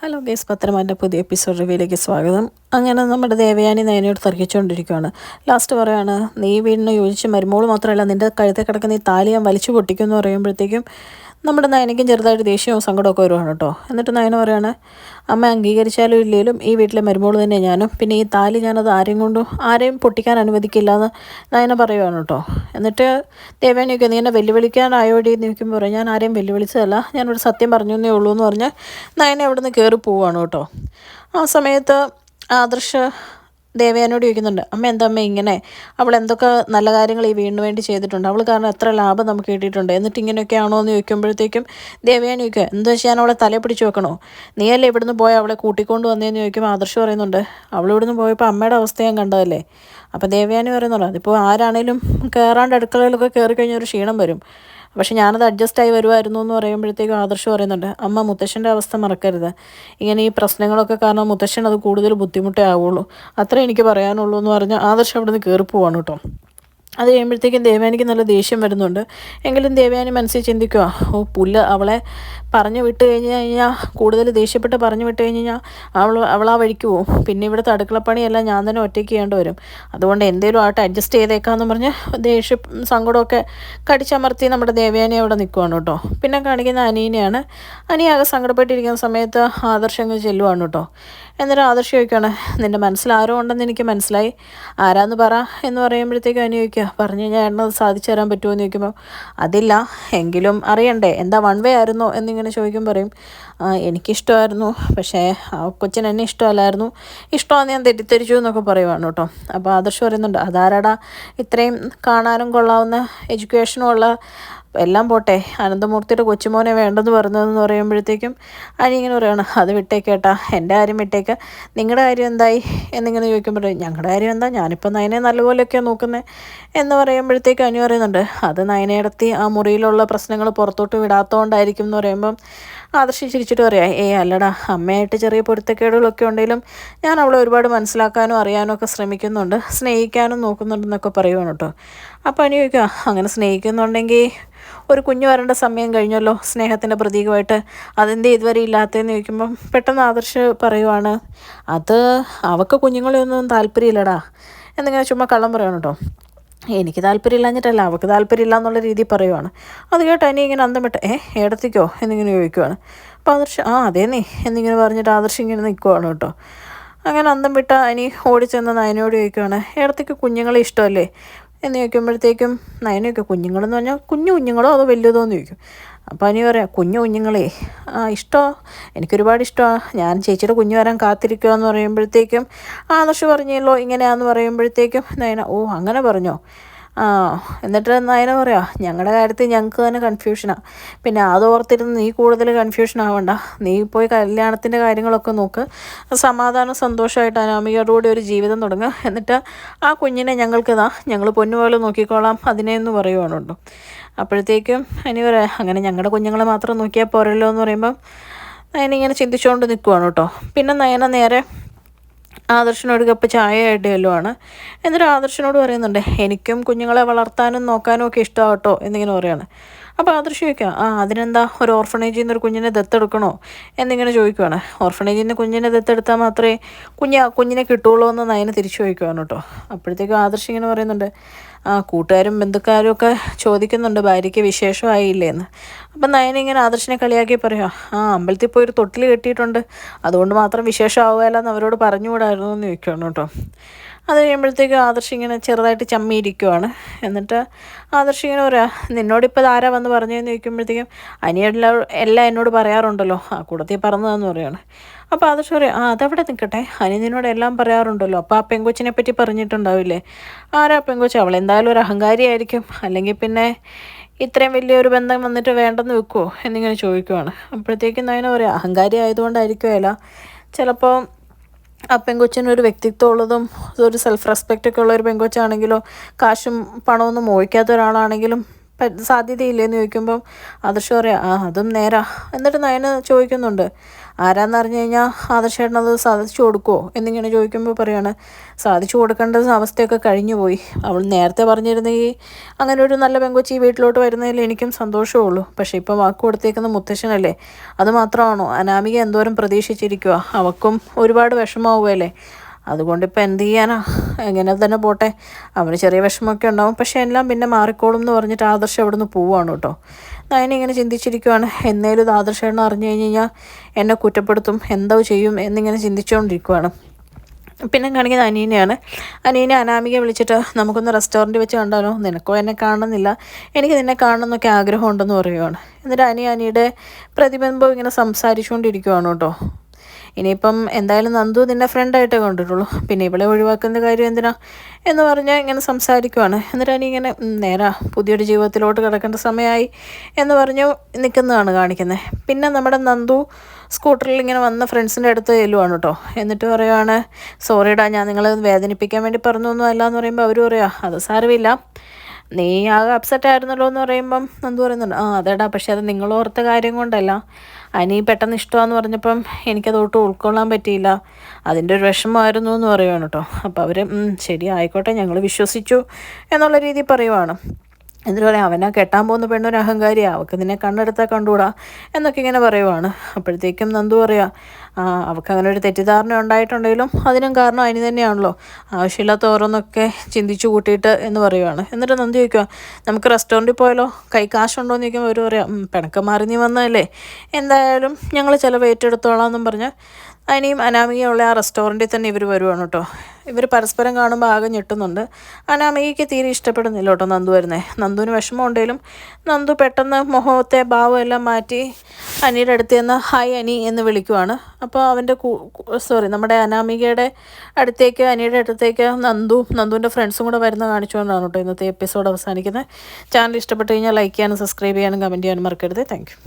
Hello guys പത്രമാൻ്റെ പുതിയ episode റിവ്യൂയിലേക്ക് സ്വാഗതം. അങ്ങനെ നമ്മുടെ ദേവയാനി നയനയോട് തർക്കിച്ചുകൊണ്ടിരിക്കുകയാണ്. ലാസ്റ്റ് പറയാണ്, നീ വീടിന് യോജിച്ച് മരുമോൾ മാത്രമല്ല നിൻ്റെ കഴുത്തിൽ കിടക്കുന്ന ഈ താലി ഞാൻ വലിച്ചു പൊട്ടിക്കുമെന്ന് പറയുമ്പോഴത്തേക്കും നമ്മുടെ നയനയ്ക്കും ചെറുതായിട്ട് ദേഷ്യവും സങ്കടമൊക്കെ വരുവാണ് കേട്ടോ. എന്നിട്ട് നയന പറയാണ്, അമ്മ അംഗീകരിച്ചാലും ഇല്ലെങ്കിലും ഈ വീട്ടിലെ മരുമോൾ തന്നെ ഞാനും, പിന്നെ ഈ താലി ഞാനത് ആരെയും പൊട്ടിക്കാൻ അനുവദിക്കില്ല എന്ന് നയന പറയുവാണ് കേട്ടോ. എന്നിട്ട് ദേവയാനിയൊക്കെ നീ എന്നെ വെല്ലുവിളിക്കാനായോടി എന്ന് ചോദിക്കുമ്പോൾ പറയും, ഞാൻ ആരെയും വെല്ലുവിളിച്ചതല്ല, ഞാനൊരു സത്യം പറഞ്ഞു എന്നേ ഉള്ളൂ എന്ന് പറഞ്ഞ് നയന അവിടെ നിന്ന് കയറി പോവുകയാണ് കേട്ടോ. ആ സമയത്ത് ആദർശ് ദേവയാനോട് ചോദിക്കുന്നുണ്ട്, അമ്മ എന്താ അമ്മ ഇങ്ങനെ, അവൾ എന്തൊക്കെ നല്ല കാര്യങ്ങൾ ഈ വീടിന് വേണ്ടി ചെയ്തിട്ടുണ്ട്, അവൾ കാരണം എത്ര ലാഭം നമുക്ക് കിട്ടിയിട്ടുണ്ട്, എന്നിട്ട് ഇങ്ങനെയൊക്കെ ആണോ എന്ന് ചോദിക്കുമ്പോഴത്തേക്കും ദേവയാനി ചോദിക്കുക, എന്താ വെച്ചാൽ ഞാൻ അവളെ തലയെ പിടിച്ച് വെക്കണോ, നീയല്ലേ ഇവിടുന്ന് പോയി അവളെ കൂട്ടിക്കൊണ്ട് വന്നതെന്ന് ചോദിക്കുമ്പോൾ ആദർശ് പറയുന്നുണ്ട്, അവളിവിടുന്ന് പോയപ്പോൾ അമ്മയുടെ അവസ്ഥ ഞാൻ കണ്ടതല്ലേ. അപ്പോൾ ദേവയാനി പറയുന്നുണ്ട്, അതിപ്പോൾ ആരാണേലും കയറാണ്ട് അടുക്കളയിലൊക്കെ കയറി കഴിഞ്ഞാൽ ഒരു ക്ഷീണം വരും, പക്ഷെ ഞാനത് അഡ്ജസ്റ്റായി വരുമായിരുന്നു എന്ന് പറയുമ്പോഴത്തേക്കും ആദർശ് പറയുന്നുണ്ട്, അമ്മ മുത്തശ്ശൻ്റെ അവസ്ഥ മറക്കരുത്, ഇങ്ങനെ ഈ പ്രശ്നങ്ങളൊക്കെ കാരണം മുത്തശ്ശൻ അത് കൂടുതൽ ബുദ്ധിമുട്ടേ ആവുള്ളൂ, അത്രേ എനിക്ക് പറയാനുള്ളൂ എന്ന് പറഞ്ഞ് ആദർശ് അവിടെ നിന്ന് കയറി പോവാണ് കേട്ടോ. അത് കഴിയുമ്പോഴത്തേക്കും ദേവയാനിക്ക് നല്ല ദേഷ്യം വരുന്നുണ്ട്. എങ്കിലും ദേവയാനി മനസ്സിൽ ചിന്തിക്കുക, അവളെ പറഞ്ഞു വിട്ട് കഴിഞ്ഞാൽ കൂടുതൽ ദേഷ്യപ്പെട്ട് പറഞ്ഞു വിട്ട് കഴിഞ്ഞാൽ അവൾ ആ വഴിക്ക് പോവും, പിന്നെ ഇവിടുത്തെ അടുക്കളപ്പണിയെല്ലാം ഞാൻ തന്നെ ഒറ്റയ്ക്ക് ചെയ്യേണ്ടി വരും, അതുകൊണ്ട് എന്തേലും ആയിട്ട് അഡ്ജസ്റ്റ് ചെയ്തേക്കാമെന്ന് പറഞ്ഞ് സങ്കടമൊക്കെ കടിച്ചമർത്തി നമ്മുടെ ദേവയാനി അവിടെ നിൽക്കുവാണ് കേട്ടോ. പിന്നെ കാണിക്കുന്ന അനീനെയാണ്. അനിയാകെ സങ്കടപ്പെട്ടിരിക്കുന്ന സമയത്ത് ആദർശങ്ങൾ ചെല്ലുവാണ് കേട്ടോ. എന്നിട്ട് ആദർശ് ചോദിക്കുകയാണ്, നിൻ്റെ മനസ്സിൽ ആരോ ഉണ്ടെന്ന് എനിക്ക് മനസ്സിലായി, ആരാന്ന് പറ എന്ന് പറയുമ്പോഴത്തേക്കും അനി ചോദിക്കുക, പറഞ്ഞു കഴിഞ്ഞാൽ എണ്ണത് സാധിച്ചു തരാൻ പറ്റുമോ എന്ന് ചോദിക്കുമ്പോൾ അതില്ല, എങ്കിലും അറിയണ്ടേ, എന്താ വൺ വേ ആയിരുന്നോ എന്നിങ്ങനെ ചോദിക്കുമ്പോൾ പറയും, എനിക്കിഷ്ടമായിരുന്നു, പക്ഷേ ആ കൊച്ചിന് എന്നെ ഇഷ്ടമല്ലായിരുന്നു, ഇഷ്ടമാണെന്ന് ഞാൻ തെറ്റിദ്ധരിച്ചു എന്നൊക്കെ പറയുവാണ് കേട്ടോ. അപ്പോൾ ആദർശ് പറയുന്നുണ്ട്, അതാരാടാ ഇത്രയും കാണാനും കൊള്ളാവുന്ന എഡ്യൂക്കേഷനും ഉള്ള, എല്ലാം പോട്ടെ, അനന്തമൂർത്തിയുടെ കൊച്ചുമോനെ വേണ്ടെന്ന് പറഞ്ഞതെന്ന് പറയുമ്പോഴത്തേക്കും അനി ഇങ്ങനെ പറയുകയാണ്, അത് വിട്ടേക്കേട്ടാ, എൻ്റെ കാര്യം വിട്ടേക്ക്, നിങ്ങളുടെ കാര്യം എന്തായി എന്നിങ്ങനെ ചോദിക്കുമ്പോൾ ഞങ്ങളുടെ കാര്യം എന്താ, ഞാനിപ്പോൾ നയനെ നല്ലപോലെയൊക്കെയാണ് നോക്കുന്നത് എന്ന് പറയുമ്പോഴത്തേക്കും അനി പറയുന്നുണ്ട്, അത് നയനയിടത്തി ആ മുറിയിലുള്ള പ്രശ്നങ്ങൾ പുറത്തോട്ട് വിടാത്തതുകൊണ്ടായിരിക്കും എന്ന് പറയുമ്പം ആദർശം ചിരിച്ചിട്ട് പറയാം, അല്ലടാ, അമ്മയായിട്ട് ചെറിയ പൊരുത്തക്കേടുകളൊക്കെ ഉണ്ടെങ്കിലും ഞാൻ അവളെ ഒരുപാട് മനസ്സിലാക്കാനും അറിയാനും ഒക്കെ ശ്രമിക്കുന്നുണ്ട്, സ്നേഹിക്കാനും നോക്കുന്നുണ്ടെന്നൊക്കെ പറയുവാണ് കേട്ടോ. അപ്പോൾ അനി ചോദിക്കുക, അങ്ങനെ സ്നേഹിക്കുന്നുണ്ടെങ്കിൽ ഒരു കുഞ്ഞ് വരേണ്ട സമയം കഴിഞ്ഞല്ലോ സ്നേഹത്തിൻ്റെ പ്രതീകമായിട്ട്, അതെന്തേ ഇതുവരെ ഇല്ലാത്തതെന്ന് ചോദിക്കുമ്പം പെട്ടെന്ന് ആദർശ് പറയുവാണ്, അത് അവൾക്ക് കുഞ്ഞുങ്ങളെയൊന്നും താല്പര്യമില്ലടാ എന്നിങ്ങനെ ചുമ്മാ കള്ളം പറയണം കേട്ടോ. എനിക്ക് താല്പര്യമില്ലാഞ്ഞിട്ടല്ല, അവൾക്ക് താല്പര്യമില്ല എന്നുള്ള രീതിയിൽ പറയുവാണ്. അത് കേട്ട് അനി ഇങ്ങനെ അന്തം വിട്ട് ഏടത്തിക്കോ എന്നിങ്ങനെ ചോദിക്കുവാണ്. അപ്പോൾ ആദർശ് അതേന്നേ എന്നിങ്ങനെ പറഞ്ഞിട്ട് ആദർശ് ഇങ്ങനെ നിൽക്കുവാണ് കേട്ടോ. അങ്ങനെ അന്തം വിട്ട അനി ഓടിച്ചെന്ന് നയനോട് ചോദിക്കുവാണ്, ഏടത്തിക്ക് കുഞ്ഞുങ്ങളെ ഇഷ്ടമല്ലേ എന്ന് ചോദിക്കുമ്പോഴത്തേക്കും നയനയൊക്കെ, കുഞ്ഞുങ്ങളെന്ന് പറഞ്ഞാൽ കുഞ്ഞുങ്ങളോ അതോ വലുതോ എന്ന് ചോദിക്കും. അപ്പോൾ അനി പറയാം, കുഞ്ഞുങ്ങളെ ഇഷ്ടമോ, എനിക്കൊരുപാട് ഇഷ്ടമാണ്, ഞാൻ ചേച്ചിയുടെ കുഞ്ഞ് വരാൻ കാത്തിരിക്കുക എന്ന് പറയുമ്പോഴത്തേക്കും ആദർശ് പറഞ്ഞല്ലോ ഇങ്ങനെയാണെന്ന് പറയുമ്പോഴത്തേക്കും നയന അങ്ങനെ പറഞ്ഞോ, എന്നിട്ട് നയന പറയാം, ഞങ്ങളുടെ കാര്യത്തിൽ ഞങ്ങൾക്ക് തന്നെ കൺഫ്യൂഷനാണ്, പിന്നെ അതോർത്തിരുന്ന് നീ കൂടുതൽ കൺഫ്യൂഷൻ ആവണ്ട, നീ പോയി കല്യാണത്തിൻ്റെ കാര്യങ്ങളൊക്കെ നോക്ക്, സമാധാനം സന്തോഷമായിട്ട് അനാമികയോടുകൂടി ഒരു ജീവിതം തുടങ്ങുക, എന്നിട്ട് ആ കുഞ്ഞിനെ ഞങ്ങൾ പൊന്നുപോലെ നോക്കിക്കോളാം അതിനെ എന്ന് പറയുവാണുണ്ടോ. അപ്പോഴത്തേക്കും ഇനി പറയാം, അങ്ങനെ ഞങ്ങളുടെ കുഞ്ഞുങ്ങളെ മാത്രം നോക്കിയാൽ പോരല്ലോ എന്ന് പറയുമ്പം നയന ഇങ്ങനെ ചിന്തിച്ചുകൊണ്ട് നിൽക്കുവാണ് കേട്ടോ. പിന്നെ നയന നേരെ ആദർശനോട് കപ്പ് ചായയായിട്ട് ചെല്ലുവാണ്. എന്നിട്ട് ആദർശനോട് പറയുന്നുണ്ട്, എനിക്കും കുഞ്ഞുങ്ങളെ വളർത്താനും നോക്കാനും ഒക്കെ ഇഷ്ടമാണ് കേട്ടോ എന്നിങ്ങനെ പറയുകയാണ്. അപ്പോൾ ആദർശ് ചോദിക്കുക, അതിനെന്താ, ഒരു ഓർഫണേജിൽ നിന്ന് ഒരു കുഞ്ഞിനെ ദത്തെടുക്കണോ എന്നിങ്ങനെ ചോദിക്കുവാണ്. ഓർഫണേജിൽ നിന്ന് കുഞ്ഞിനെ ദത്തെടുത്താൽ മാത്രമേ കുഞ്ഞിനെ കിട്ടുള്ളൂ എന്ന് നയന തിരിച്ചു ചോദിക്കുവാണ് കേട്ടോ. അപ്പോഴത്തേക്കും ആദർശ് ഇങ്ങനെ പറയുന്നുണ്ട്, കൂട്ടുകാരും ബന്ധുക്കാരും ഒക്കെ ചോദിക്കുന്നുണ്ട് ഭാര്യയ്ക്ക് വിശേഷമായില്ലേ എന്ന്. അപ്പം നയന ഇങ്ങനെ ആദർശിനെ കളിയാക്കി പറയാം, അമ്പലത്തിൽ പോയി ഒരു തൊട്ടിൽ കെട്ടിയിട്ടുണ്ട്, അതുകൊണ്ട് മാത്രം വിശേഷമാവുകയല്ല എന്ന് അവരോട് പറഞ്ഞുകൂടായിരുന്നു എന്ന് ചോദിക്കുകയാണ് കേട്ടോ. അത് കഴിയുമ്പോഴത്തേക്കും ആദർശ് ഇങ്ങനെ ചെറുതായിട്ട് ചമ്മിയിരിക്കുവാണ്. എന്നിട്ട് ആദർശ് ഇങ്ങനെ പറയാം, നിന്നോടിപ്പോൾ ആരാ വന്ന് പറഞ്ഞതെന്ന് ചോദിക്കുമ്പോഴത്തേക്കും എല്ലാം എന്നോട് പറയാറുണ്ടല്ലോ, ആ കൂടത്തിൽ പറഞ്ഞതെന്ന് പറയുകയാണ്. അപ്പോൾ ആദർശ് പറയാം, അതവിടെ നിൽക്കട്ടെ, അനി നിന്നോട് എല്ലാം പറയാറുണ്ടല്ലോ, അപ്പോൾ ആ പെങ്കൊച്ചിനെ പറ്റി പറഞ്ഞിട്ടുണ്ടാവില്ലേ, ആരാ പെങ്കൊച്ച്, അവളെന്തായാലും ഒരു അഹങ്കാരിയായിരിക്കും, അല്ലെങ്കിൽ പിന്നെ ഇത്രയും വലിയൊരു ബന്ധം വന്നിട്ട് വേണ്ടെന്ന് വെക്കുമോ എന്നിങ്ങനെ ചോദിക്കുവാണ്. അപ്പോഴത്തേക്കും നയന പറയാം, അഹങ്കാരി ആയതുകൊണ്ടായിരിക്കുമല്ല, ചിലപ്പോൾ ആ പെങ്കൊച്ചിനൊരു വ്യക്തിത്വം ഉള്ളതും ഒരു സെൽഫ് റെസ്പെക്റ്റൊക്കെ ഉള്ള ഒരു പെങ്കൊച്ചാണെങ്കിലോ, കാശും പണമൊന്നും മോഹിക്കാത്ത ഒരാളാണെങ്കിലും സാധ്യതയില്ലേന്ന് ചോദിക്കുമ്പം ആദർശ് പറയാം, അതും നേരാ. എന്നിട്ട് നയന ചോദിക്കുന്നുണ്ട്, ആരാന്ന് അറിഞ്ഞു കഴിഞ്ഞാൽ ആദർശേട്ടനത് സാധിച്ചു കൊടുക്കുമോ എന്നിങ്ങനെ ചോദിക്കുമ്പോൾ പറയാണ് സാധിച്ചു കൊടുക്കേണ്ട അവസ്ഥയൊക്കെ കഴിഞ്ഞു പോയി. അവൾ നേരത്തെ പറഞ്ഞിരുന്നെങ്കിൽ അങ്ങനെ ഒരു നല്ല പെങ്കൊച്ചി വീട്ടിലോട്ട് വരുന്നതിൽ എനിക്കും സന്തോഷമുള്ളൂ. പക്ഷേ ഇപ്പം വാക്ക് കൊടുത്തേക്കുന്ന മുത്തശ്ശനല്ലേ. അത് മാത്രമാണോ? അനാമിക എന്തോരം പ്രതീക്ഷിച്ചിരിക്കുക. അവൾക്കും ഒരുപാട് വിഷമാവുമല്ലേ. അതുകൊണ്ടിപ്പോൾ എന്ത് ചെയ്യാനാ, എങ്ങനെ തന്നെ പോട്ടെ. അവന് ചെറിയ വിഷമമൊക്കെ ഉണ്ടാവും, പക്ഷേ എല്ലാം പിന്നെ മാറിക്കോളും എന്ന് പറഞ്ഞിട്ട് ആദർശം അവിടെ നിന്ന് പോവുകയാണ് കേട്ടോ. നയന ഇങ്ങനെ ചിന്തിച്ചിരിക്കുവാണ്. എന്നേലും ഇത് ആദർശേട്ടൻ അറിഞ്ഞു കഴിഞ്ഞാൽ എന്നെ കുറ്റപ്പെടുത്തും, എന്തോ ചെയ്യും എന്നിങ്ങനെ ചിന്തിച്ചുകൊണ്ടിരിക്കുവാണ്. പിന്നെ കാണിക്കുന്നത് അനീനെയാണ്. അനീനെ അനാമിക വിളിച്ചിട്ട് നമുക്കൊന്ന് റെസ്റ്റോറൻറ്റ് വെച്ച് കണ്ടാലോ, നിനക്കോ എന്നെ കാണുന്നില്ല, എനിക്ക് നിന്നെ കാണണമെന്നൊക്കെ ആഗ്രഹമുണ്ടെന്ന് പറയുവാണ്. എന്നിട്ട് അനിയുടെ പ്രതിബിംബം ഇങ്ങനെ സംസാരിച്ചുകൊണ്ടിരിക്കുവാണ് കേട്ടോ. ഇനിയിപ്പം എന്തായാലും നന്ദു നിന്നെ ഫ്രണ്ടായിട്ടേ കണ്ടിട്ടുള്ളൂ, പിന്നെ ഇവളെ ഒഴിവാക്കുന്ന കാര്യം എന്തിനാ എന്ന് പറഞ്ഞാൽ ഇങ്ങനെ സംസാരിക്കുവാണ്. എന്നിട്ട് അനി ഇങ്ങനെ നേരാ പുതിയൊരു ജീവിതത്തിലോട്ട് കിടക്കേണ്ട സമയമായി എന്ന് പറഞ്ഞു നിൽക്കുന്നതാണ് കാണിക്കുന്നത്. പിന്നെ നമ്മുടെ നന്ദു സ്കൂട്ടറിൽ ഇങ്ങനെ വന്ന ഫ്രണ്ട്സിൻ്റെ അടുത്ത് ചെല്ലുവാണ് കേട്ടോ. എന്നിട്ട് പറയുവാണ്, സോറിടാ, ഞാൻ നിങ്ങളെ വേദനിപ്പിക്കാൻ വേണ്ടി പറഞ്ഞൊന്നും അല്ല എന്ന് പറയുമ്പോൾ അവർ പറയാ അത് സാരമില്ല, നീ ആകെ അപ്സെറ്റ് ആയിരുന്നല്ലോ എന്ന് പറയുമ്പം നന്ദു പറയുന്നുണ്ട്, അതേടാ, പക്ഷെ അത് നിങ്ങളോർത്ത കാര്യം കൊണ്ടല്ല, അനി പെട്ടെന്ന് ഇഷ്ടമാണെന്ന് പറഞ്ഞപ്പം എനിക്കത് ഒട്ടും ഉൾക്കൊള്ളാൻ പറ്റിയില്ല, അതിൻ്റെ ഒരു വിഷമമായിരുന്നു എന്ന് പറയുവാണ് കേട്ടോ. അപ്പോൾ അവർ ശരി ആയിക്കോട്ടെ, ഞങ്ങൾ വിശ്വസിച്ചു എന്നുള്ള രീതിയിൽ പറയുവാണ്. എന്നിട്ട് പറയാം, അവനാ കെട്ടാൻ പോകുന്ന പെണ്ണൊരു അഹങ്കാരിയാണ്, അവൾക്ക് നിന്നെ കണ്ണെടുത്താൽ കണ്ടുകൂടാ എന്നൊക്കെ ഇങ്ങനെ പറയുവാണ്. അപ്പോഴത്തേക്കും നന്ദു പറയാം, അവൾക്ക് അങ്ങനെ ഒരു തെറ്റിദ്ധാരണ ഉണ്ടായിട്ടുണ്ടെങ്കിലും അതിനും കാരണം അതിന് തന്നെയാണല്ലോ, ആവശ്യമില്ലാത്ത ഓരോന്നൊക്കെ ചിന്തിച്ചു കൂട്ടിയിട്ട് എന്ന് പറയുവാണ്. എന്നിട്ട് നന്ദി ചോദിക്കുക, നമുക്ക് റെസ്റ്റോറൻറ്റിൽ പോയാലോ, കൈ കാശുണ്ടോ എന്ന് ചോദിക്കുമ്പോൾ അവർ പറയാം, പിണക്കം മാറി നീ വന്നതല്ലേ, എന്തായാലും ഞങ്ങൾ ചിലവ് ഏറ്റെടുത്തോളാം എന്നും പറഞ്ഞ് അനിയും അനാമികയുള്ള ആ റെസ്റ്റോറൻറ്റിൽ തന്നെ ഇവർ വരുവാണ് കേട്ടോ. ഇവർ പരസ്പരം കാണുമ്പോൾ ആകെ ഞെട്ടുന്നുണ്ട്. അനാമികയ്ക്ക് തീരെ ഇഷ്ടപ്പെടുന്നില്ല കേട്ടോ നന്ദു വരുന്നത്. നന്ദുവിന് വിഷമം ഉണ്ടെങ്കിലും നന്ദു പെട്ടെന്ന് മുഖത്തെ ഭാവം എല്ലാം മാറ്റി അനിയുടെ അടുത്ത് നിന്ന് ഹായ് അനി എന്ന് വിളിക്കുവാണ്. അപ്പോൾ അവൻ്റെ നമ്മുടെ അനാമികയുടെ അടുത്തേക്ക്, അനിയുടെ അടുത്തേക്ക് നന്ദുവിൻ്റെ ഫ്രണ്ട്സും കൂടെ വരുന്ന കാണിച്ചുകൊണ്ടാണ് കേട്ടോ ഇന്നത്തെ എപ്പിസോഡ് അവസാനിക്കുന്നത്. ചാനൽ ഇഷ്ടപ്പെട്ട് കഴിഞ്ഞാൽ ലൈക്ക് ചെയ്യാനും സബ്സ്ക്രൈബ് ചെയ്യാനും കമൻറ്റ് ചെയ്യാനും മറക്കരുത്. Thank you.